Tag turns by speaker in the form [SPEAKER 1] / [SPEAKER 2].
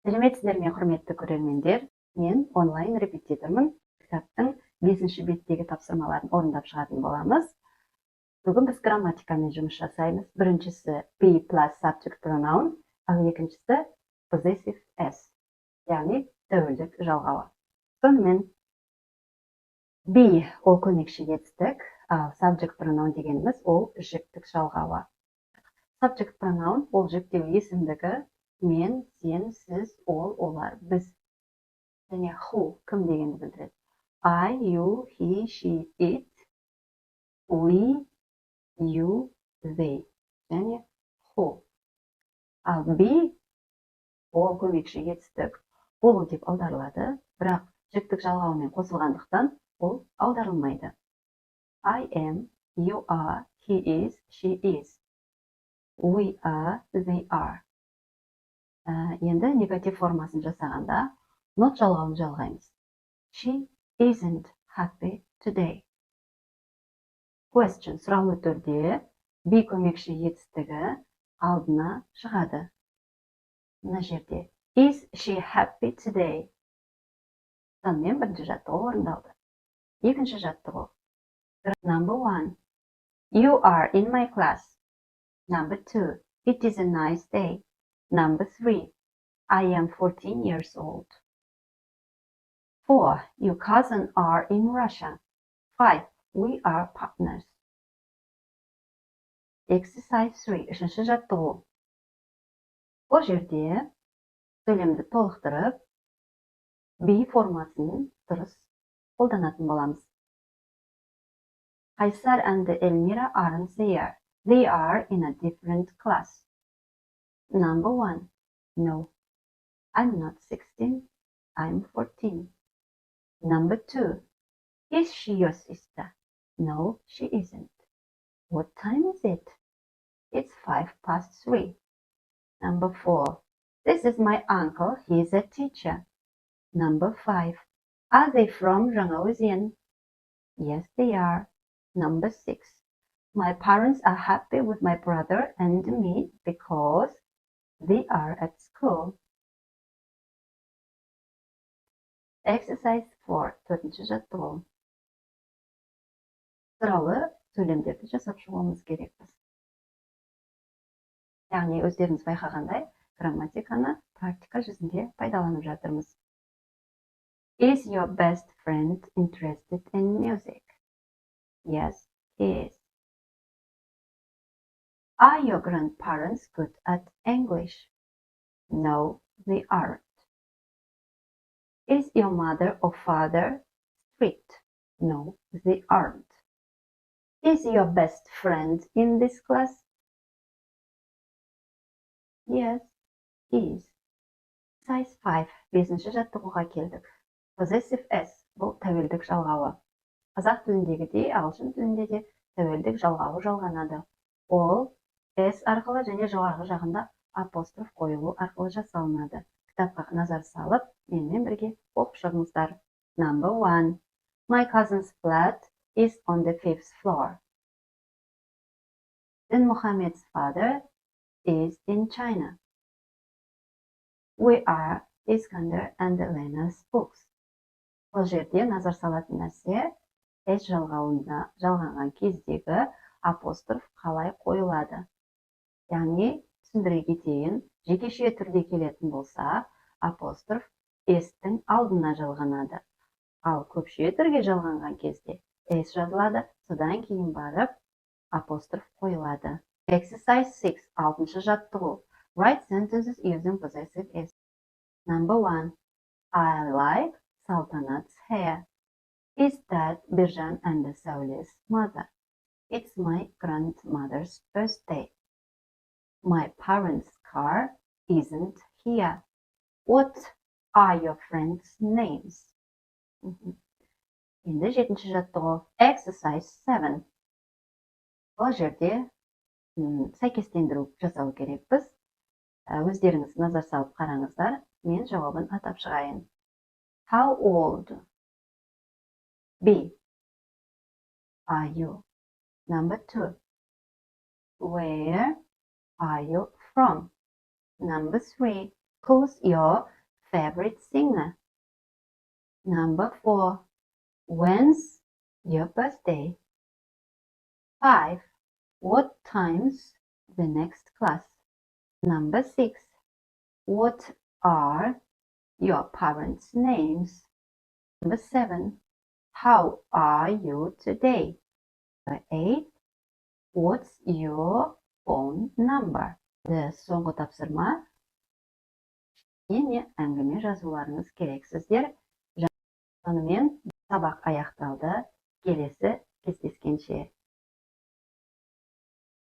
[SPEAKER 1] Салеметсізбе, құрметті көрермендер. Мен онлайн репетитормын. Кітаптың 5-ші беттегі тапсырмаларын орындап шығатын боламыз. Бүгін біз грамматикамен жұмыс жасаймыз. Біріншісі be plus subject pronoun, ал екіншісі possessive s, яғни тәуелдік жалғауы. Сонымен be ол көмекші етістік, ал subject pronoun дегеніміз ол жүктік жалғауы. Subject pronoun ол жүктеу есімдігі мен, сен, сіз, ол, олар, біз. Және who кім дегенді білдіреді. I, you, he, she, it, we, you, they. Және who. Ал be ол көмекші етістік. Болу деп аударылады, бірақ жүктік жалғауымен қосылғандықтан ол аударылмайды. I am, you are, he is, she is. We are, they are. Енді негатив формасын жасағанда not жалғауын жалғаймыз. She isn't happy today. Question сұраулы түрде be көмекші етістігі алдына шығады. Мына жерде is she happy today? Сонымен бірінші жаттығу орындалды. Екінші жаттығу. Number 1. You are in my class. Number 2. It is a nice day. Number 3. I am 14 years old. 4. Your cousins are in Russia. 5. We are partners. Exercise 3. Үшінші жаттығу. Бұл жерде сөйлемді толықтырып, be формасын дұрыс қолданатын боламыз. Қайсар and Elmira aren't there. They are in a different class. Number 1. No, I'm not 16. I'm 14. Number 2. Is she your sister? No, she isn't. What time is it? It's 3:05. Number 4. This is my uncle. He's a teacher. Number 5. Are they from Жаңа? Yes, they are. Number 6. My parents are happy with my brother and me because they are at school. Exercise 4. Төртінші жаттығу. Сұраулы сөйлемдерді жасап шығуымыз керекпіз. Яғни өздеріңіз байқағандай, грамматиканы практика жүзінде пайдаланып жатырмыз. Is your best friend interested in music? Yes, he is. Are your grandparents good at English? No, they aren't. Is your mother or father strict? No, they aren't. Is your best friend in this class? Yes, he is. Exercise 5. 5-ші жаттығуға келдік. Possessive s бұл тәуелдік жалғауы. Қазақ тіліндегідей, агылшын тілінде де тәуелдік жалғауы жалғанады. Ол s арқылы және жоғарғы жағында апостроф қойылу арқылы жасалынады. Кітапқа назар салып, менімен бірге оқып шығыңыздар. Number 1. My cousin's flat is on the 5th floor. Then Muhammad's father is in China. We are Iskander and Lena's books. Бұл жерде назар салатын нәрсе s жалғанған кездегі апостроф қалай қойылады. Яғни, түсіндіре кетейін, жекеше түрде келетін болса, апостроф s-тің алдына жалғанады. Ал көпше түрге жалғанған кезде s жазылады, содан кейін барып апостроф қойылады. Exercise 6. 6-шы жаттығу. Write sentences using possessive s. Number 1. I like Saltanat's hair. Is that Birjan and Saule's mother? It's my grandmother's birthday. My parents' car isn't here. What are your friends' names? Енді 7-ші жаттығу. Exercise 7. Бұл жерде сәйкестендіру жасау керекпіз. Өздеріңіз назар салып қараңыздар. Мен жауабын атап шығайын. How old? B. Are you? Number 2. Where are you from? Number 3. Who's your favorite singer? Number 4. When's your birthday? 5. What time's the next class? Number 6. What are your parents' names? Number 7. How are you today? Number 8. What's your phone number? Соңғы тапсырма. Және әңгіме жазуларыңыз керек. Сіздер сонымен сабақ аяқталды. Келесі кездескенше.